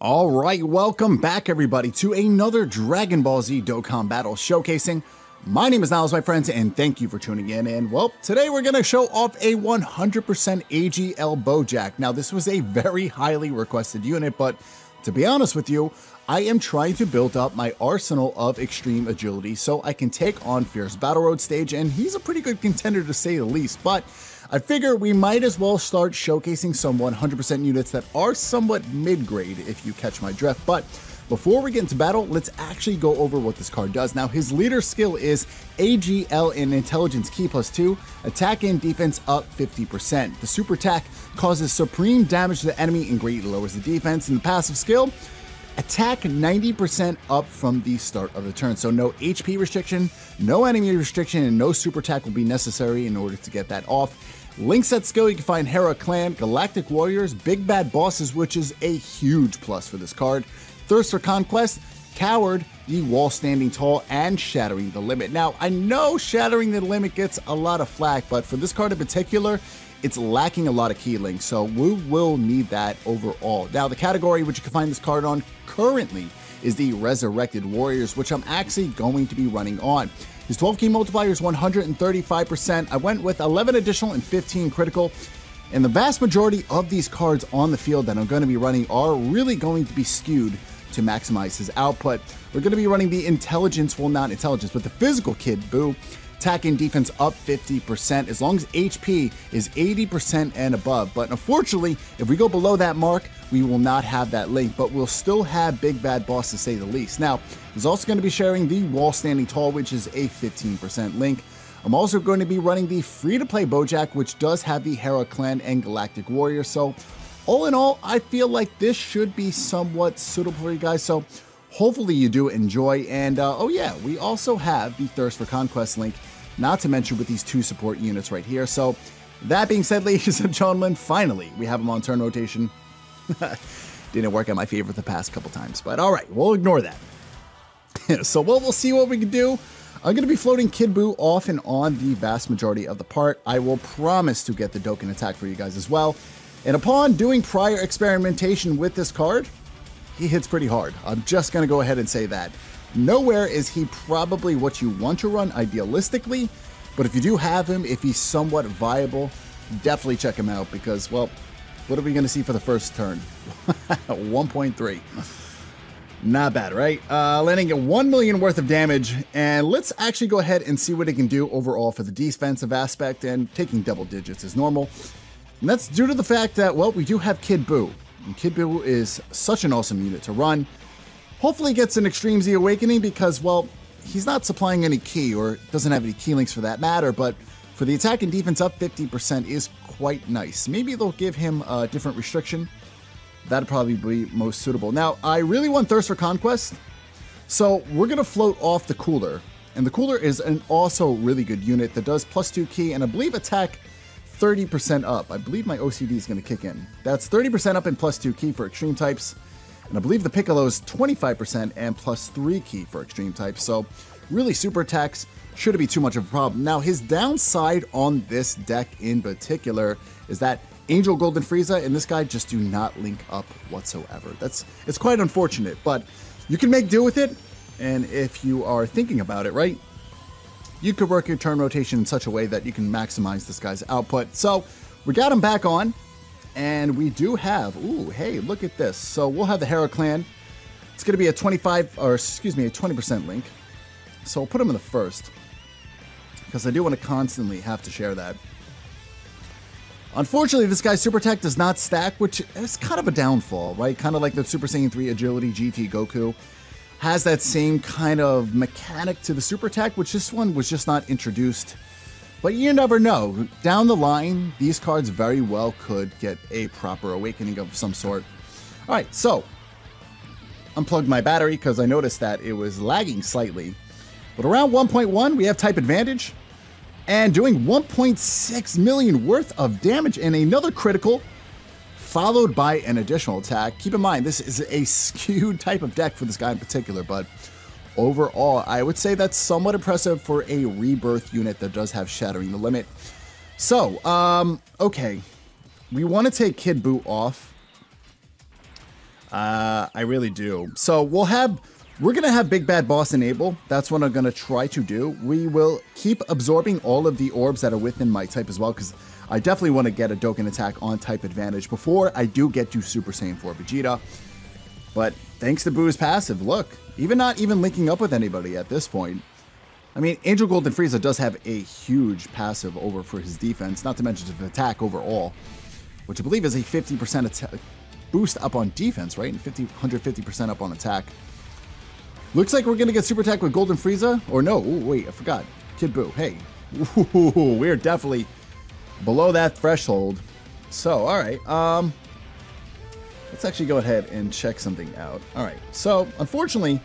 Alright, welcome back everybody to another Dragon Ball Z Dokkan battle showcasing. My name is Niles, my friends, and thank you for tuning in. And well, today we're going to show off a 100% AGL Bojack. Now, this was a very highly requested unit, but to be honest with you, I am trying to build up my arsenal of extreme agility so I can take on Fierce Battle Road stage, and he's a pretty good contender to say the least, but I figure we might as well start showcasing some 100% units that are somewhat mid-grade, if you catch my drift. But before we get into battle, let's actually go over what this card does. Now, his leader skill is AGL and Intelligence Key +2, attack and defense up 50%. The super attack causes supreme damage to the enemy and greatly lowers the defense. And the passive skill, attack 90% up from the start of the turn. So no HP restriction, no enemy restriction, and no super attack will be necessary in order to get that off. Link set skill, you can find Hera Clan, Galactic Warriors, Big Bad Bosses, which is a huge plus for this card. Thirst for Conquest, Coward, the Wall Standing Tall, and Shattering the Limit. Now, I know Shattering the Limit gets a lot of flack, but for this card in particular, it's lacking a lot of key links, so we will need that overall. Now, the category which you can find this card on currently is the Resurrected Warriors, which I'm actually going to be running on. His 12 key multiplier is 135%. I went with 11 additional and 15 critical. And the vast majority of these cards on the field that I'm going to be running are really going to be skewed to maximize his output. We're going to be running the intelligence, well, not intelligence, but the physical Kid Buu. Attack and defense up 50% as long as HP is 80% and above. But unfortunately, if we go below that mark, we will not have that link, but we'll still have Big Bad Boss to say the least. Now, he's also going to be sharing the Wall Standing Tall, which is a 15% link. I'm also going to be running the free-to-play Bojack, which does have the Hera Clan and Galactic Warrior. So all in all, I feel like this should be somewhat suitable for you guys. So hopefully you do enjoy. And oh yeah, we also have the Thirst for Conquest link, not to mention with these two support units right here. So that being said, ladies and gentlemen, finally we have them on turn rotation. Didn't work out my favor the past couple times, but all right, we'll ignore that. So we'll see what we can do. I'm going to be floating Kid Buu off and on the vast majority of the part. I will promise to get the Dokkan attack for you guys as well. And upon doing prior experimentation with this card, he hits pretty hard. I'm just going to go ahead and say that. Nowhere is he probably what you want to run idealistically, but if you do have him, if he's somewhat viable, definitely check him out because, well, what are we going to see for the first turn? 1.3. Not bad, right? Landing at 1 million worth of damage, and let's actually go ahead and see what it can do overall for the defensive aspect, and taking double digits is normal. And that's due to the fact that, well, we do have Kid Buu, and Kid Buu is such an awesome unit to run. Hopefully gets an Extreme Z Awakening because, well, he's not supplying any key, or doesn't have any key links for that matter, but for the attack and defense up 50% is quite nice. Maybe they'll give him a different restriction. That'd probably be most suitable. Now, I really want Thirst for Conquest, so we're going to float off the Cooler. And the Cooler is an also really good unit that does +2 key, and I believe attack 30% up. I believe my OCD is going to kick in. That's 30% up and +2 key for extreme types. And I believe the Piccolo is 25% and +3 key for extreme types. So really super attacks shouldn't be too much of a problem. Now, his downside on this deck in particular is that Angel Golden Frieza and this guy just do not link up whatsoever. It's quite unfortunate, but you can make do with it. And if you are thinking about it, right, you could work your turn rotation in such a way that you can maximize this guy's output. So we got him back on, and we do have, ooh, hey, look at this. So we'll have the Hera Clan. It's going to be a 20% link. So I'll put him in the first because I do want to constantly have to share that. Unfortunately, this guy's super attack does not stack, which is kind of a downfall, right? Kind of like the Super Saiyan 3 Agility GT Goku. Has that same kind of mechanic to the super attack, which this one was just not introduced. But you never know. Down the line, these cards very well could get a proper awakening of some sort. All right, so unplugged my battery because I noticed that it was lagging slightly. But around 1.1, we have type advantage. And doing 1.6 million worth of damage and another critical, followed by an additional attack. Keep in mind, this is a skewed type of deck for this guy in particular, but overall, I would say that's somewhat impressive for a Rebirth unit that does have Shattering the Limit. So, okay, we want to take Kid Buu off. I really do. So we're going to have Big Bad Boss enable. That's what I'm going to try to do. We will keep absorbing all of the orbs that are within my type as well, because I definitely want to get a Dokkan attack on type advantage before I do get to Super Saiyan 4 Vegeta. But thanks to Boo's passive, look, not even linking up with anybody at this point. I mean, Angel Golden Frieza does have a huge passive over for his defense, not to mention his attack overall, which I believe is a 50% boost up on defense, right? And 150% up on attack. Looks like we're going to get super attack with Golden Frieza. Or no, ooh, wait, I forgot. Kid Buu, hey. Ooh, we're definitely below that threshold. So, all right. Let's actually go ahead and check something out. All right. So, unfortunately...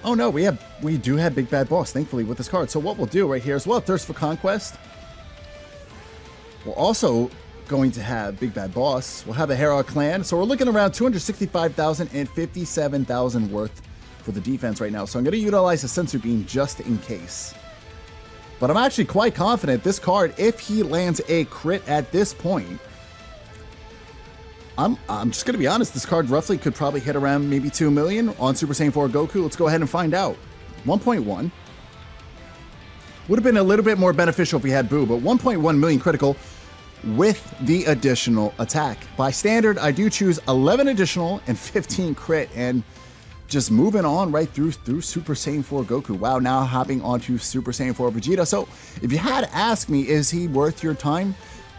Oh no, we do have Big Bad Boss, thankfully, with this card. So what we'll do right here as well, Thirst for Conquest. We're also going to have Big Bad Boss. We'll have a Herald Clan. So we're looking around 265,000 and 57,000 worth for the defense right now. So I'm going to utilize a Sensor Beam just in case. But I'm actually quite confident this card, if he lands a crit at this point, I'm just going to be honest, this card roughly could probably hit around maybe 2 million on Super Saiyan 4 Goku. Let's go ahead and find out. 1.1. Would have been a little bit more beneficial if we had Buu, but 1.1 million critical with the additional attack. By standard, I do choose 11 additional and 15 crit, and just moving on right through Super Saiyan 4 Goku. Wow, now hopping onto Super Saiyan 4 Vegeta. So if you had to ask me, is he worth your time?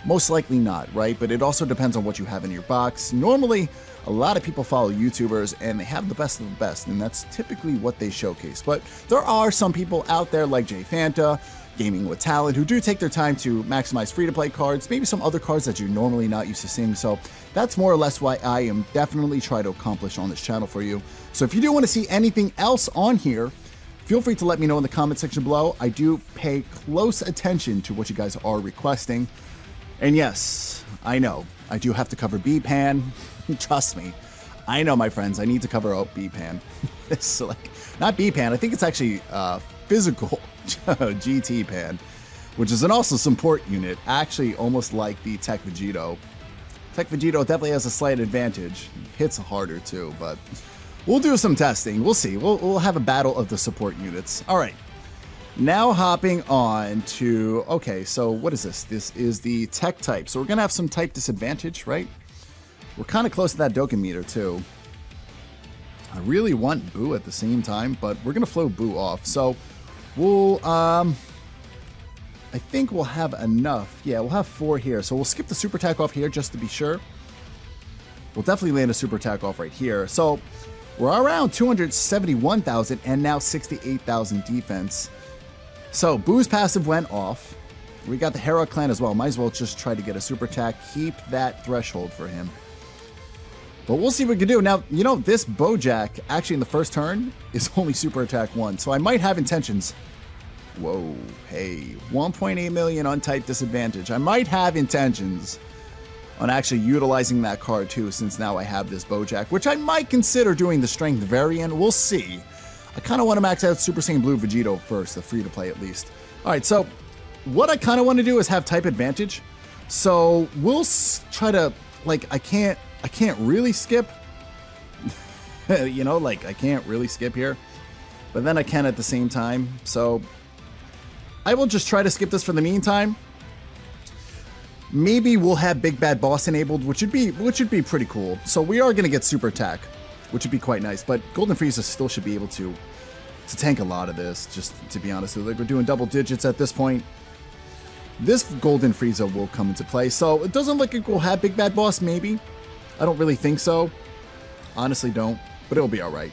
Most likely not, right? But it also depends on what you have in your box. Normally, a lot of people follow YouTubers and they have the best of the best, and that's typically what they showcase. But there are some people out there like Jay Fanta, Gaming with Talent, who do take their time to maximize free-to-play cards, maybe some other cards that you're normally not used to seeing. So that's more or less what I am definitely trying to accomplish on this channel for you. So if you do want to see anything else on here, feel free to let me know in the comment section below. I do pay close attention to what you guys are requesting. And yes, I know, I do have to cover B-Pan. Trust me. I know, my friends, I need to cover out B-Pan. It's like, not B-Pan, I think it's actually physical GT Pan, which is an also support unit, actually almost like the Tech Vegito. Tech Vegito definitely has a slight advantage. Hits harder too, but we'll do some testing. We'll see. We'll have a battle of the support units. All right. Now hopping on to, okay, so what is this? This is the tech type. So we're going to have some type disadvantage, right? We're kind of close to that Dokkan meter too. I really want Buu at the same time, but we're going to flow Buu off. So we'll, I think we'll have enough. Yeah, we'll have 4 here. So we'll skip the super attack off here just to be sure. We'll definitely land a super attack off right here. So we're around 271,000 and now 68,000 defense. So, Boo's passive went off. We got the Herald Clan as well. Might as well just try to get a super attack. Keep that threshold for him. But we'll see what we can do. Now, you know, this Bojack, actually in the first turn, is only super attack 1. So I might have intentions. Whoa, hey. 1.8 million on type disadvantage. I might have intentions on actually utilizing that card too, since now I have this Bojack, which I might consider doing the strength variant. We'll see. I kind of want to max out Super Saiyan Blue Vegito first, the free-to-play at least. All right, so what I kind of want to do is have type advantage. So we'll try to, like, I can't really skip. You know, like, I can't really skip here. But then I can at the same time. So I will just try to skip this for the meantime. Maybe we'll have Big Bad Boss enabled, which would be pretty cool. So we are going to get super attack, which would be quite nice. But Golden Frieza still should be able to tank a lot of this, just to be honest with you. Like, we're doing double digits at this point. This Golden Frieza will come into play. So it doesn't look like we'll have Big Bad Boss, maybe. I don't really think so. Honestly don't, but it'll be all right.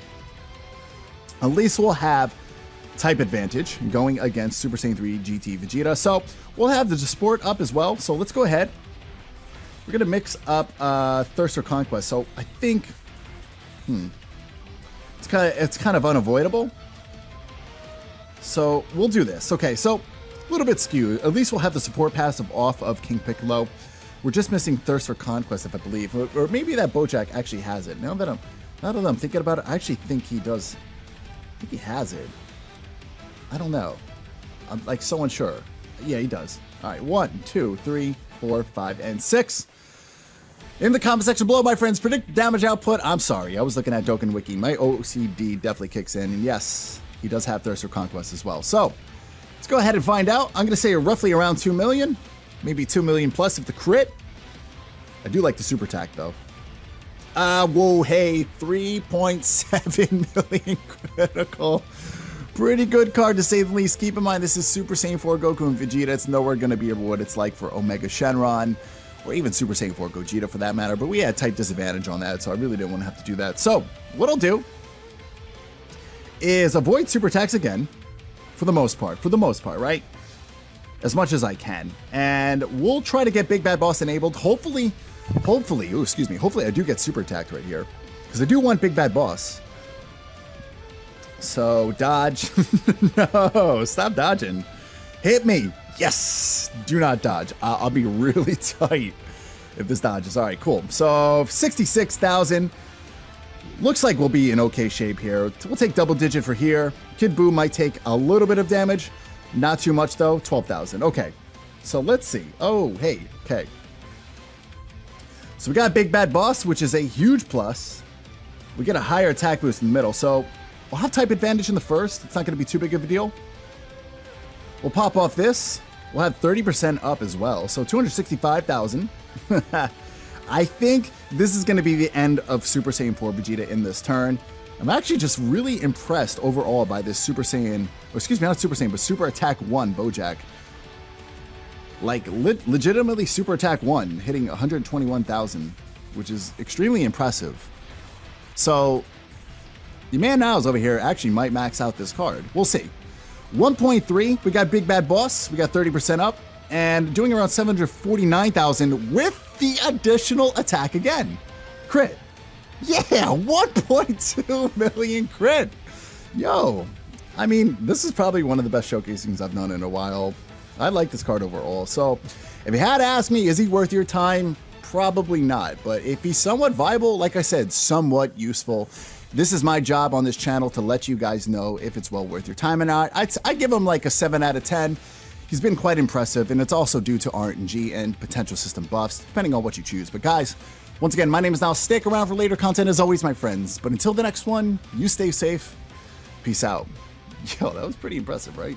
At least we'll have type advantage going against Super Saiyan 3 GT Vegeta. So we'll have the Sport up as well. So let's go ahead. We're going to mix up Thirst for Conquest. So I think... It's kind of unavoidable. So we'll do this. Okay, so a little bit skewed. At least we'll have the support passive off of King Piccolo. We're just missing Thirst for Conquest, if I believe. Or maybe that Bojack actually has it. Now that I'm thinking about it, I actually think he does. I think he has it. I don't know. I'm like so unsure. Yeah, he does. All right, 1, 2, 3, 4, 5, and 6. In the comment section below, my friends, predict damage output. I'm sorry, I was looking at Dokkan Wiki. My OCD definitely kicks in. And yes, he does have Thirst for Conquest as well. So, let's go ahead and find out. I'm going to say roughly around 2 million. Maybe 2 million plus if the crit. I do like the super attack, though. Whoa, hey, 3.7 million critical. Pretty good card, to say the least. Keep in mind, this is Super Saiyan 4 Goku and Vegeta. It's nowhere going to be what it's like for Omega Shenron. Or even Super Saiyan 4 Gogeta for that matter, but we had type disadvantage on that, so I really didn't want to have to do that. So, what I'll do is avoid super attacks again, for the most part, right? As much as I can. And we'll try to get Big Bad Boss enabled. Hopefully, ooh, excuse me, hopefully I do get super attacked right here, because I do want Big Bad Boss. So, dodge. No, stop dodging. Hit me. Yes! Do not dodge. I'll be really tight if this dodges. All right, cool. So, 66,000. Looks like we'll be in okay shape here. We'll take double digit for here. Kid Buu might take a little bit of damage. Not too much, though. 12,000. Okay. So, let's see. Oh, hey. Okay. So, we got Big Bad Boss, which is a huge plus. We get a higher attack boost in the middle. So, we'll have type advantage in the first. It's not going to be too big of a deal. We'll pop off this. We'll have 30% up as well. So 265,000. I think this is going to be the end of Super Saiyan 4 Vegeta in this turn. I'm actually just really impressed overall by this Super Saiyan, or excuse me, not Super Saiyan, but Super Attack 1 Bojack. Like, legitimately Super Attack 1, hitting 121,000, which is extremely impressive. So, the man Niles over here actually might max out this card. We'll see. 1.3, we got Big Bad Boss, we got 30% up, and doing around 749,000 with the additional attack again. Crit. Yeah, 1.2 million crit. Yo, I mean, this is probably one of the best showcasings I've done in a while. I like this card overall. So, if you had to ask me, is he worth your time? Probably not. But if he's somewhat viable, like I said, somewhat useful, this is my job on this channel to let you guys know if it's well worth your time or not. I give him like a 7 out of 10. He's been quite impressive, and it's also due to RNG and potential system buffs, depending on what you choose. But guys, once again, my name is Niles. Stick around for later content as always, my friends. But until the next one, you stay safe. Peace out. Yo, that was pretty impressive, right?